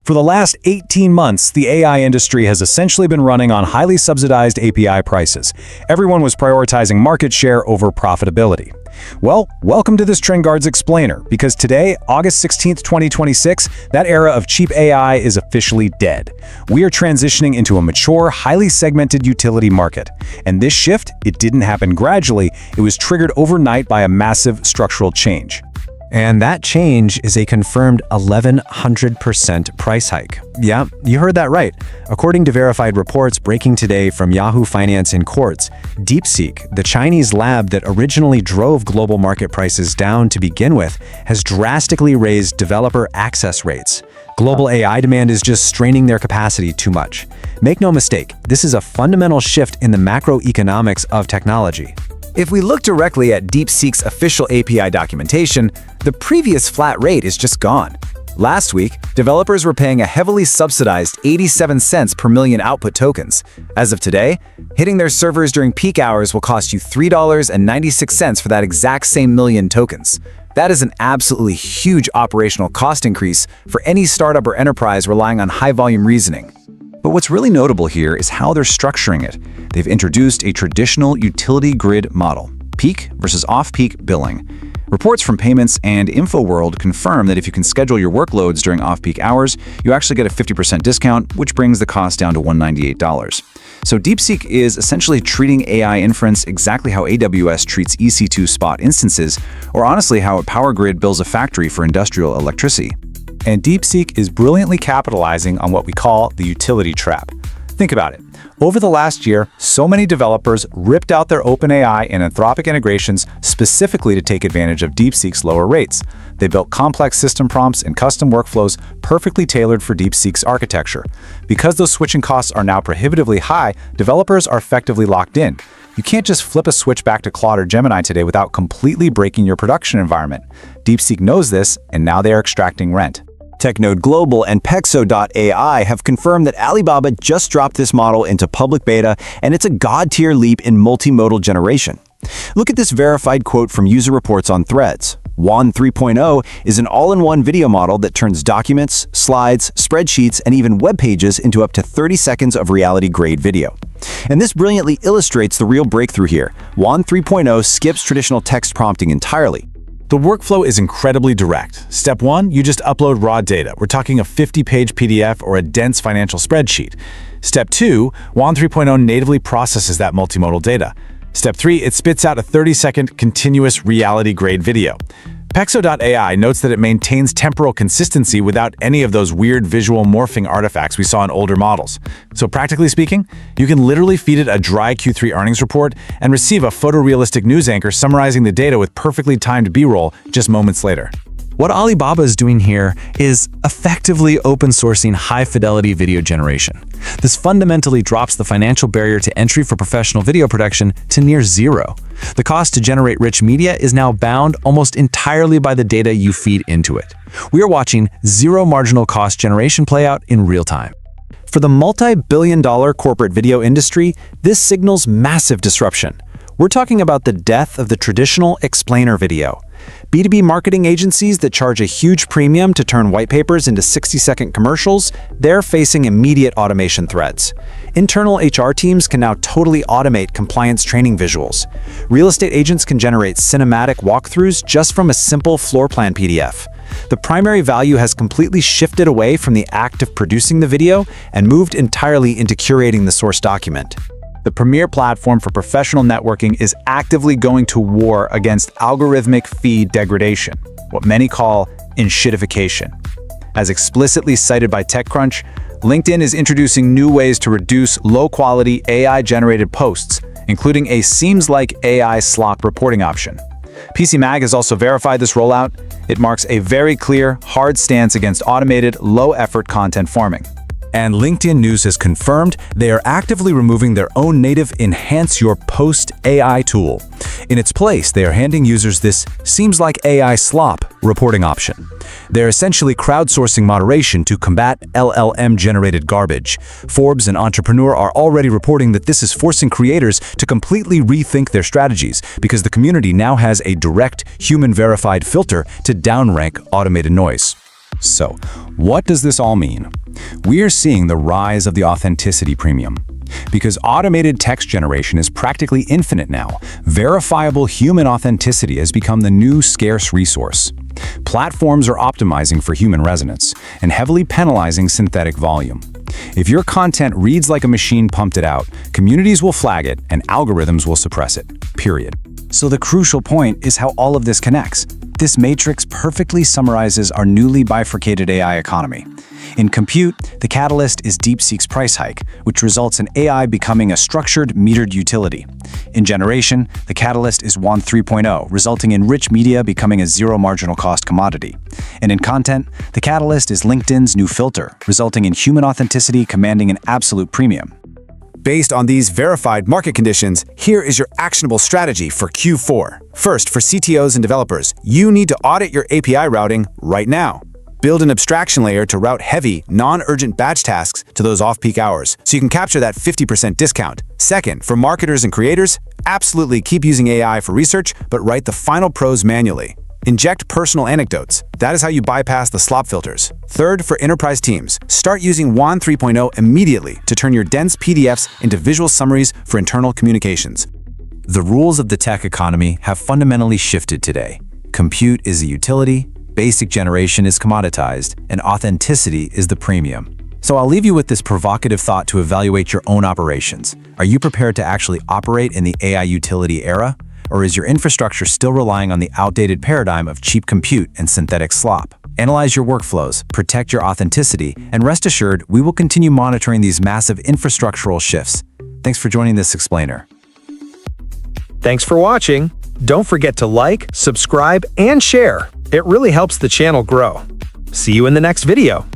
For the last 18 months, the AI industry has essentially been running on highly subsidized API prices. Everyone was prioritizing market share over profitability. Well, welcome to this TrendGuards Explainer, because today, August 16th, 2026, that era of cheap AI is officially dead. We are transitioning into a mature, highly segmented utility market. And this shift, it didn't happen gradually, it was triggered overnight by a massive structural change. And that change is a confirmed 1,100% price hike. Yeah, you heard that right. According to verified reports breaking today from Yahoo Finance and Quartz, DeepSeek, the Chinese lab that originally drove global market prices down to begin with, has drastically raised developer access rates. Global AI demand is just straining their capacity too much. Make no mistake, this is a fundamental shift in the macroeconomics of technology. If we look directly at DeepSeek's official API documentation, the previous flat rate is just gone. Last week, developers were paying a heavily subsidized 87 cents per million output tokens. As of today, hitting their servers during peak hours will cost you $3.96 for that exact same million tokens. That is an absolutely huge operational cost increase for any startup or enterprise relying on high-volume reasoning. But what's really notable here is how they're structuring it. They've introduced a traditional utility grid model, peak versus off-peak billing. Reports from Payments and InfoWorld confirm that if you can schedule your workloads during off-peak hours, you actually get a 50% discount, which brings the cost down to $198. So DeepSeek is essentially treating AI inference exactly how AWS treats EC2 spot instances, or honestly how a power grid bills a factory for industrial electricity. And DeepSeek is brilliantly capitalizing on what we call the utility trap. Think about it. Over the last year, so many developers ripped out their OpenAI and Anthropic integrations specifically to take advantage of DeepSeek's lower rates. They built complex system prompts and custom workflows perfectly tailored for DeepSeek's architecture. Because those switching costs are now prohibitively high, developers are effectively locked in. You can't just flip a switch back to Claude or Gemini today without completely breaking your production environment. DeepSeek knows this, and now they are extracting rent. Technode Global and Pexo.ai have confirmed that Alibaba just dropped this model into public beta, and it's a god-tier leap in multimodal generation. Look at this verified quote from user reports on Threads. WAN 3.0 is an all-in-one video model that turns documents, slides, spreadsheets, and even web pages into up to 30 seconds of reality-grade video. And this brilliantly illustrates the real breakthrough here. WAN 3.0 skips traditional text prompting entirely. The workflow is incredibly direct. Step 1, you just upload raw data. We're talking a 50-page PDF or a dense financial spreadsheet. Step 2, WAN 3.0 natively processes that multimodal data. Step 3, it spits out a 30-second continuous reality-grade video. Pexo.ai notes that it maintains temporal consistency without any of those weird visual morphing artifacts we saw in older models. So practically speaking, you can literally feed it a dry Q3 earnings report and receive a photorealistic news anchor summarizing the data with perfectly timed B-roll just moments later. What Alibaba is doing here is effectively open-sourcing high-fidelity video generation. This fundamentally drops the financial barrier to entry for professional video production to near zero. The cost to generate rich media is now bound almost entirely by the data you feed into it. We are watching zero marginal cost generation play out in real time. For the multi-billion-dollar corporate video industry, this signals massive disruption. We're talking about the death of the traditional explainer video. B2B marketing agencies that charge a huge premium to turn white papers into 60-second commercials, they're facing immediate automation threats. Internal HR teams can now totally automate compliance training visuals. Real estate agents can generate cinematic walkthroughs just from a simple floor plan PDF. The primary value has completely shifted away from the act of producing the video and moved entirely into curating the source document. The premier platform for professional networking is actively going to war against algorithmic feed degradation, what many call enshittification. As explicitly cited by TechCrunch, LinkedIn is introducing new ways to reduce low-quality AI-generated posts, including a seems like AI slop reporting option. PCMag has also verified this rollout. It marks a very clear, hard stance against automated, low-effort content farming. And LinkedIn News has confirmed they are actively removing their own native Enhance Your Post AI tool. In its place, they are handing users this seems like AI slop reporting option. They're essentially crowdsourcing moderation to combat LLM-generated garbage. Forbes and Entrepreneur are already reporting that this is forcing creators to completely rethink their strategies because the community now has a direct, human-verified filter to downrank automated noise. So, what does this all mean? We are seeing the rise of the authenticity premium. Because automated text generation is practically infinite now, verifiable human authenticity has become the new scarce resource. Platforms are optimizing for human resonance and heavily penalizing synthetic volume. If your content reads like a machine pumped it out, communities will flag it and algorithms will suppress it, period. So the crucial point is how all of this connects. This matrix perfectly summarizes our newly bifurcated AI economy. In compute, the catalyst is DeepSeek's price hike, which results in AI becoming a structured, metered utility. In generation, the catalyst is WAN 3.0, resulting in rich media becoming a zero marginal cost commodity. And in content, the catalyst is LinkedIn's new filter, resulting in human authenticity commanding an absolute premium. Based on these verified market conditions, here is your actionable strategy for Q4. First, for CTOs and developers, you need to audit your API routing right now. Build an abstraction layer to route heavy, non-urgent batch tasks to those off-peak hours, so you can capture that 50% discount. Second, for marketers and creators, absolutely keep using AI for research, but write the final prose manually. Inject personal anecdotes. That is how you bypass the slop filters. Third, for enterprise teams, start using WAN 3.0 immediately to turn your dense PDFs into visual summaries for internal communications. The rules of the tech economy have fundamentally shifted today. Compute is a utility, basic generation is commoditized, and authenticity is the premium. So I'll leave you with this provocative thought to evaluate your own operations. Are you prepared to actually operate in the AI utility era? Or is your infrastructure still relying on the outdated paradigm of cheap compute and synthetic slop? Analyze your workflows, protect your authenticity, and rest assured we will continue monitoring these massive infrastructural shifts. Thanks for joining this explainer. Thanks for watching. Don't forget to like, subscribe, and share. It really helps the channel grow. See you in the next video.